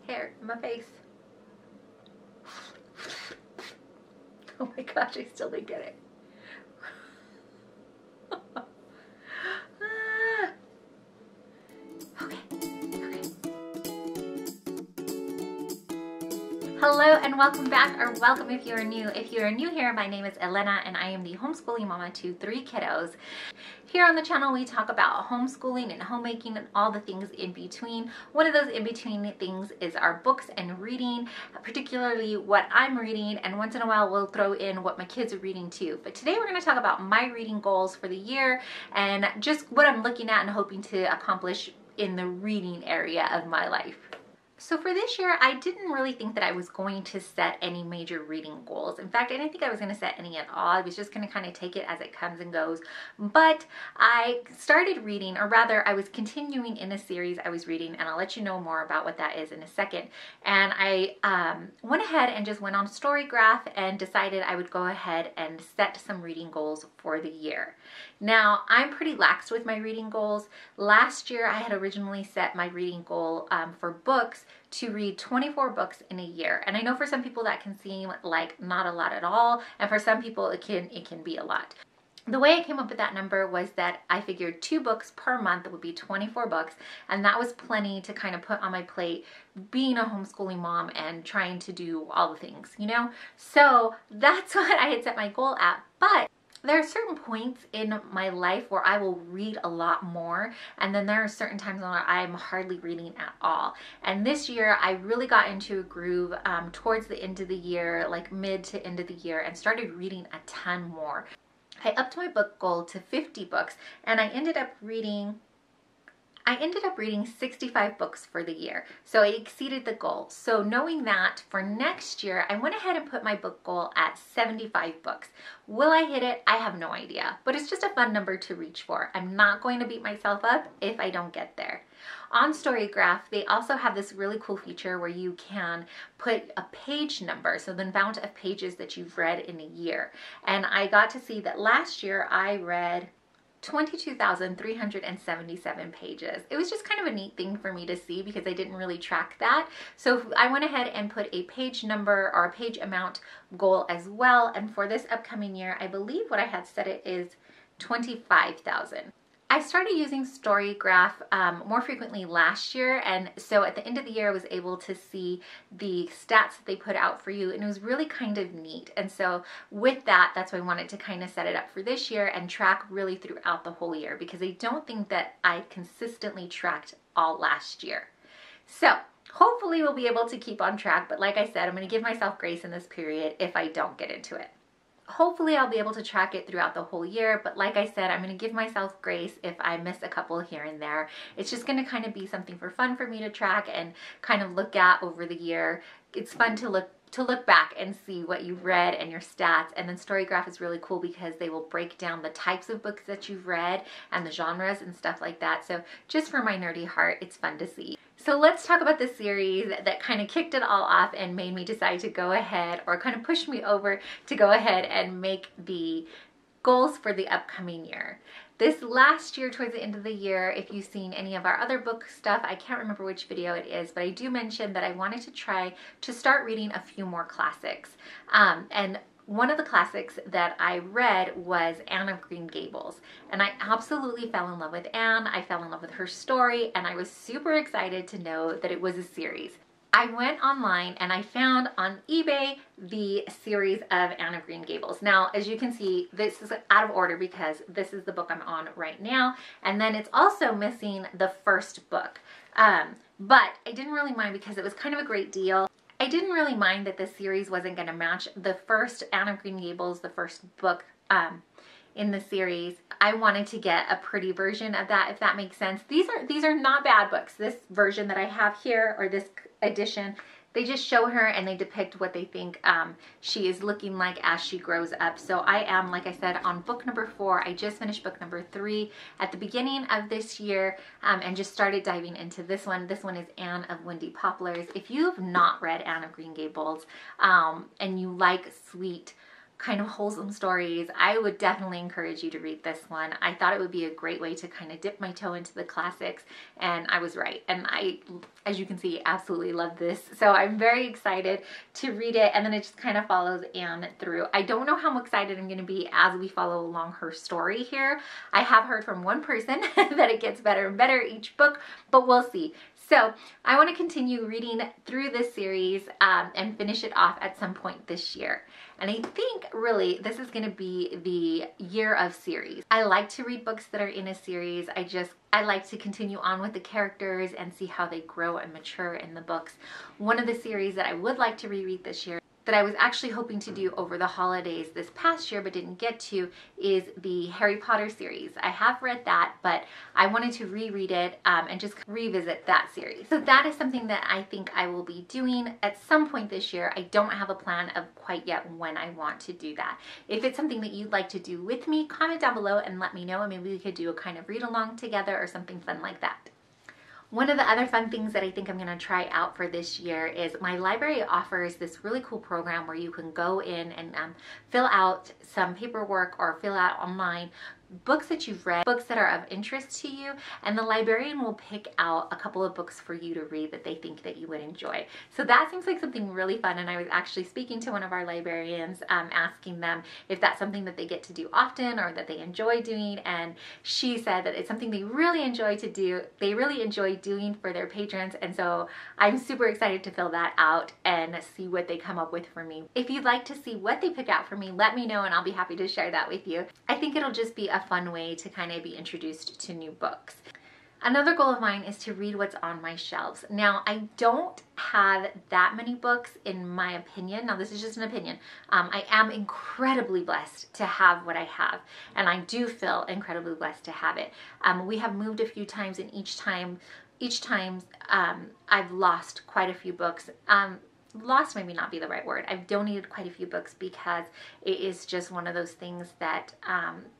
hair in my face. Oh my gosh, I still didn't get it. Hello and welcome back, or welcome if you're new. If you're new here, my name is Elena and I am the homeschooling mama to 3 kiddos. Here on the channel we talk about homeschooling and homemaking and all the things in between. One of those in between things is our books and reading, particularly what I'm reading, and once in a while we'll throw in what my kids are reading too. But today we're going to talk about my reading goals for the year and just what I'm looking at and hoping to accomplish in the reading area of my life. So for this year, I didn't really think that I was going to set any major reading goals. In fact, I didn't think I was going to set any at all. I was just going to kind of take it as it comes and goes. But I started reading, or rather I was continuing in a series I was reading, and I'll let you know more about what that is in a second. And I went ahead and just went on StoryGraph and decided I would go ahead and set some reading goals for the year. Now, I'm pretty lax with my reading goals. Last year, I had originally set my reading goal for books to read 24 books in a year. And I know for some people that can seem like not a lot at all, and for some people it can be a lot. The way I came up with that number was that I figured 2 books per month would be 24 books, and that was plenty to kind of put on my plate being a homeschooling mom and trying to do all the things, you know? So that's what I had set my goal at. But there are certain points in my life where I will read a lot more, and then there are certain times when I'm hardly reading at all. And this year I really got into a groove towards the end of the year, like mid to end of the year, and started reading a ton more. I upped my book goal to 50 books, and I ended up reading 65 books for the year. So I exceeded the goal. So knowing that, for next year, I went ahead and put my book goal at 75 books. Will I hit it? I have no idea, but it's just a fun number to reach for. I'm not going to beat myself up if I don't get there. On StoryGraph, they also have this really cool feature where you can put a page number, so the amount of pages that you've read in a year. And I got to see that last year I read 22,377 pages. It was just kind of a neat thing for me to see because I didn't really track that. So I went ahead and put a page number or a page amount goal as well. And for this upcoming year, I believe what I had set it is 25,000. I started using StoryGraph more frequently last year, and so at the end of the year I was able to see the stats that they put out for you, and it was really kind of neat. And so with that, that's why I wanted to kind of set it up for this year and track really throughout the whole year, because I don't think that I consistently tracked all last year. So hopefully we'll be able to keep on track, but like I said, I'm going to give myself grace in this period if I don't get into it. Hopefully I'll be able to track it throughout the whole year, but like I said, I'm going to give myself grace if I miss a couple here and there. It's just going to kind of be something for fun for me to track and kind of look at over the year. It's fun to look back and see what you've read and your stats. And then StoryGraph is really cool because they will break down the types of books that you've read and the genres and stuff like that. So just for my nerdy heart, it's fun to see. So let's talk about the series that kind of kicked it all off and made me decide to go ahead, or kind of pushed me over to go ahead and make the goals for the upcoming year. This last year, towards the end of the year, if you've seen any of our other book stuff, I can't remember which video it is, but I do mention that I wanted to try to start reading a few more classics. And one of the classics that I read was Anne of Green Gables, and I absolutely fell in love with Anne. I fell in love with her story, and I was super excited to know that it was a series. I went online and I found on eBay the series of Anne of Green Gables. Now, as you can see, this is out of order because this is the book I'm on right now, and then it's also missing the first book. But I didn't really mind because it was kind of a great deal. I didn't really mind that this series wasn't going to match the first Anne of Green Gables, the first book in the series. I wanted to get a pretty version of that, if that makes sense. These are not bad books. This version that I have here, or this edition, they just show her and they depict what they think she is looking like as she grows up. So I am, like I said, on book number 4. I just finished book number 3 at the beginning of this year and just started diving into this one. This one is Anne of Windy Poplars. If you've not read Anne of Green Gables and you like sweet kind of wholesome stories, I would definitely encourage you to read this one. I thought it would be a great way to kind of dip my toe into the classics, and I was right. And I, as you can see, absolutely love this. So I'm very excited to read it, and then it just kind of follows Anne through. I don't know how excited I'm going to be as we follow along her story here. I have heard from one person that it gets better and better each book, but we'll see. So I want to continue reading through this series and finish it off at some point this year. And I think really this is going to be the year of series. I like to read books that are in a series. I like to continue on with the characters and see how they grow and mature in the books. One of the series that I would like to reread this year, that I was actually hoping to do over the holidays this past year but didn't get to, is the Harry Potter series. I have read that, but I wanted to reread it and just revisit that series. So that is something that I think I will be doing at some point this year. I don't have a plan of quite yet when I want to do that. If it's something that you'd like to do with me, comment down below and let me know, and maybe we could do a kind of read along together or something fun like that. One of the other fun things that I think I'm going to try out for this year is my library offers this really cool program where you can go in and fill out some paperwork or fill out online books that you've read, books that are of interest to you, and the librarian will pick out a couple of books for you to read that they think that you would enjoy. So that seems like something really fun, and I was actually speaking to one of our librarians, asking them if that's something that they get to do often or that they enjoy doing, and she said that it's something they really enjoy to do. They really enjoy doing for their patrons, and so I'm super excited to fill that out and see what they come up with for me. If you'd like to see what they pick out for me, let me know and I'll be happy to share that with you. I think it'll just be a fun way to kind of be introduced to new books. Another goal of mine is to read what's on my shelves. Now, I don't have that many books in my opinion. Now, this is just an opinion. I am incredibly blessed to have what I have, and I do feel incredibly blessed to have it. We have moved a few times, and each time I've lost quite a few books. Lost maybe not be the right word. I've donated quite a few books because it is just one of those things that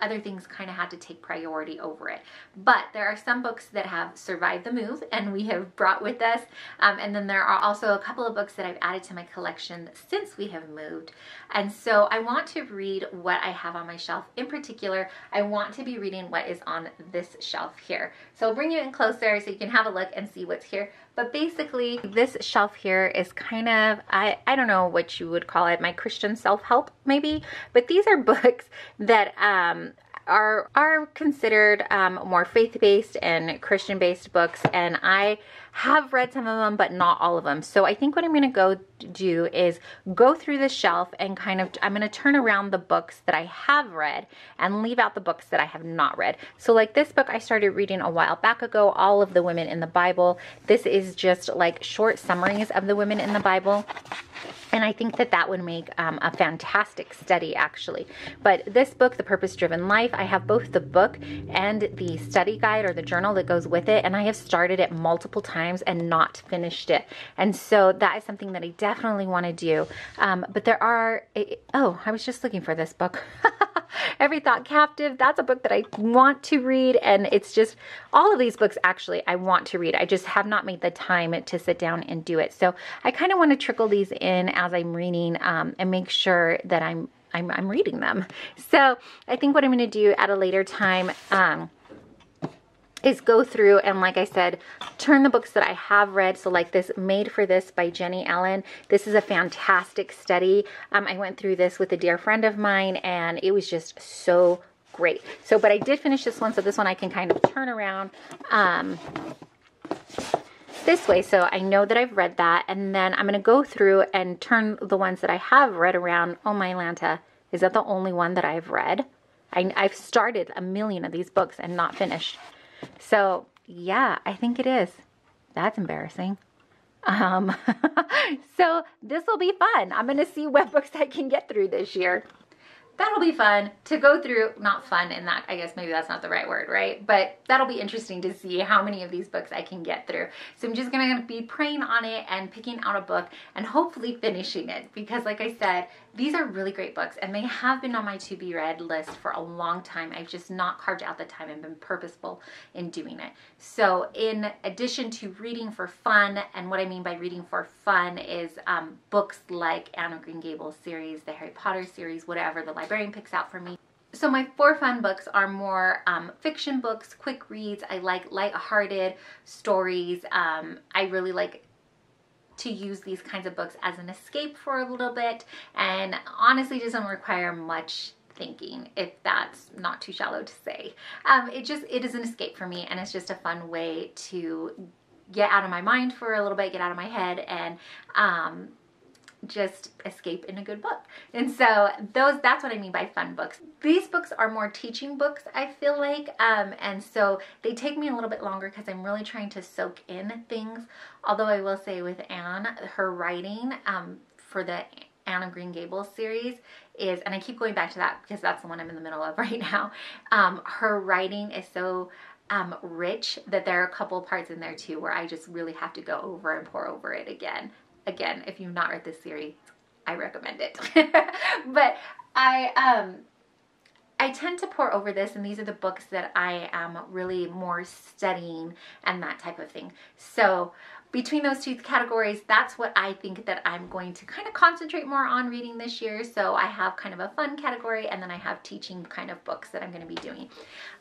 other things kind of had to take priority over it. But there are some books that have survived the move and we have brought with us. And then there are also a couple of books that I've added to my collection since we have moved. And so I want to read what I have on my shelf. In particular, I want to be reading what is on this shelf here. So I'll bring you in closer so you can have a look and see what's here. But basically, this shelf here is kind of, I don't know what you would call it, my Christian self-help maybe, but these are books that are considered more faith-based and Christian-based books, and I have read some of them, but not all of them. So I think what I'm going to go do is go through the shelf and I'm going to turn around the books that I have read and leave out the books that I have not read. So like this book I started reading a while back ago, All of the Women in the Bible. This is just like short summaries of the women in the Bible. And I think that that would make a fantastic study, actually. But this book, The Purpose-Driven Life, I have both the book and the study guide or the journal that goes with it. And I have started it multiple times and not finished it. And so that is something that I definitely want to do. But there are, oh, I was just looking for this book. Every Thought Captive, that's a book that I want to read, and it's just, all of these books actually I want to read. I just have not made the time to sit down and do it. So I kind of want to trickle these in as I'm reading and make sure that I'm reading them. So I think what I'm going to do at a later time is go through and, like I said, turn the books that I have read. So like this Made for This by Jenny Allen. This is a fantastic study. I went through this with a dear friend of mine and it was just so great. So, but I did finish this one. So this one I can kind of turn around this way. So I know that I've read that. And then I'm going to go through and turn the ones that I have read around. Oh my Lanta, is that the only one that I've read? I've started a million of these books and not finished. So yeah, I think it is. That's embarrassing. So this will be fun. I'm going to see what books I can get through this year. that'll be fun to go through. Not fun in that, I guess maybe that's not the right word, right? But that'll be interesting to see how many of these books I can get through. So I'm just gonna be praying on it and picking out a book and hopefully finishing it, because like I said, these are really great books and they have been on my to be read list for a long time. I've just not carved out the time and been purposeful in doing it. So in addition to reading for fun, and what I mean by reading for fun is books like Anne of Green Gables series, the Harry Potter series, whatever the librarian picks out for me. So my for fun books are more fiction books, quick reads. I like lighthearted stories. I really like to use these kinds of books as an escape for a little bit, and honestly doesn't require much thinking, if that's not too shallow to say. It is an escape for me, and it's just a fun way to get out of my mind for a little bit, get out of my head, and just escape in a good book. And so that's what I mean by fun books. These books are more teaching books, I feel like, and so they take me a little bit longer because I'm really trying to soak in things. Although I will say with Anne, her writing for the Anne of Green Gables series is, and I keep going back to that because that's the one I'm in the middle of right now, her writing is so rich that there are a couple parts in there too where I just really have to go over and pour over it again. Again, if you've not read this series, I recommend it. But I tend to pour over this, and these are the books that I am really more studying and that type of thing. So between those two categories, that's what I think that I'm going to kind of concentrate more on reading this year. So I have kind of a fun category, and then I have teaching kind of books that I'm going to be doing.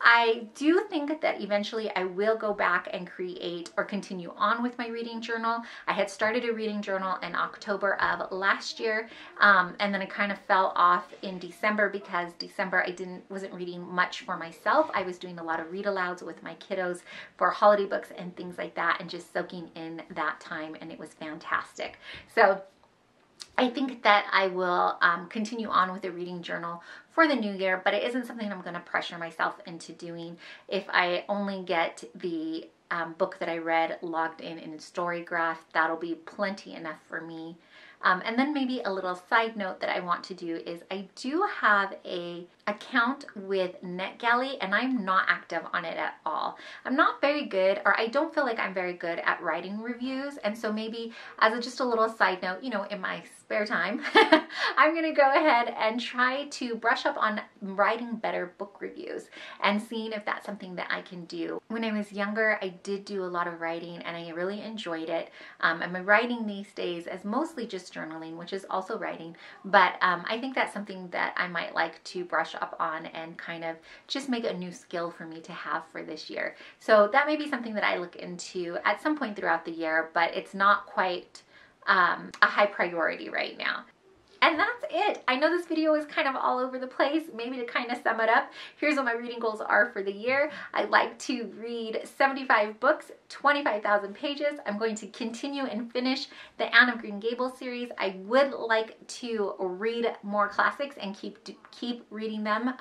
I do think that eventually I will go back and create or continue on with my reading journal. I had started a reading journal in October of last year, and then I kind of fell off in December because December I wasn't reading much for myself. I was doing a lot of read alouds with my kiddos for holiday books and things like that, and just soaking in that time, and it was fantastic. So I think that I will continue on with the reading journal for the new year, but it isn't something I'm going to pressure myself into doing. If I only get the book that I read logged in Storygraph, that'll be plenty enough for me. And then maybe a little side note that I want to do is I do have a account with NetGalley, and I'm not active on it at all. I'm not very good, or I don't feel like I'm very good at writing reviews, and so maybe as just a little side note, you know, in my spare time, I'm gonna go ahead and try to brush up on writing better book reviews and seeing if that's something that I can do. When I was younger, I did do a lot of writing and I really enjoyed it. And my writing these days is mostly just journaling, which is also writing, but I think that's something that I might like to brush up on and kind of just make a new skill for me to have for this year. So that may be something that I look into at some point throughout the year, but it's not quite a high priority right now. And that's it. I know this video is kind of all over the place. Maybe to kind of sum it up, here's what my reading goals are for the year. I'd like to read 75 books, 25,000 pages. I'm going to continue and finish the Anne of Green Gables series. I would like to read more classics and keep reading them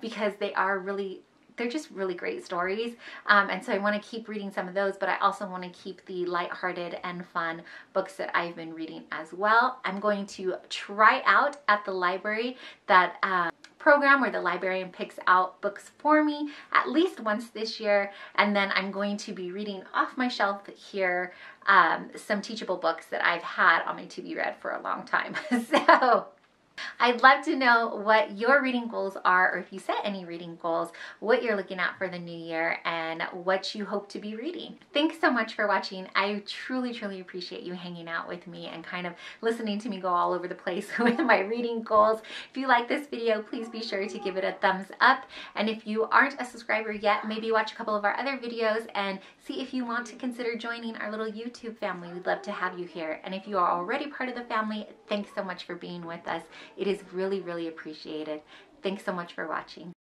because they're just really great stories. And so I want to keep reading some of those, but I also want to keep the lighthearted and fun books that I've been reading as well. I'm going to try out at the library that program where the librarian picks out books for me at least once this year. And then I'm going to be reading off my shelf here some teachable books that I've had on my to be read for a long time. So I'd love to know what your reading goals are, or if you set any reading goals, what you're looking at for the new year, and what you hope to be reading. Thanks so much for watching. I truly, truly appreciate you hanging out with me and kind of listening to me go all over the place with my reading goals. If you like this video, please be sure to give it a thumbs up. And if you aren't a subscriber yet, maybe watch a couple of our other videos and see if you want to consider joining our little YouTube family. We'd love to have you here. And if you are already part of the family, thanks so much for being with us. It is really, really appreciated. Thanks so much for watching.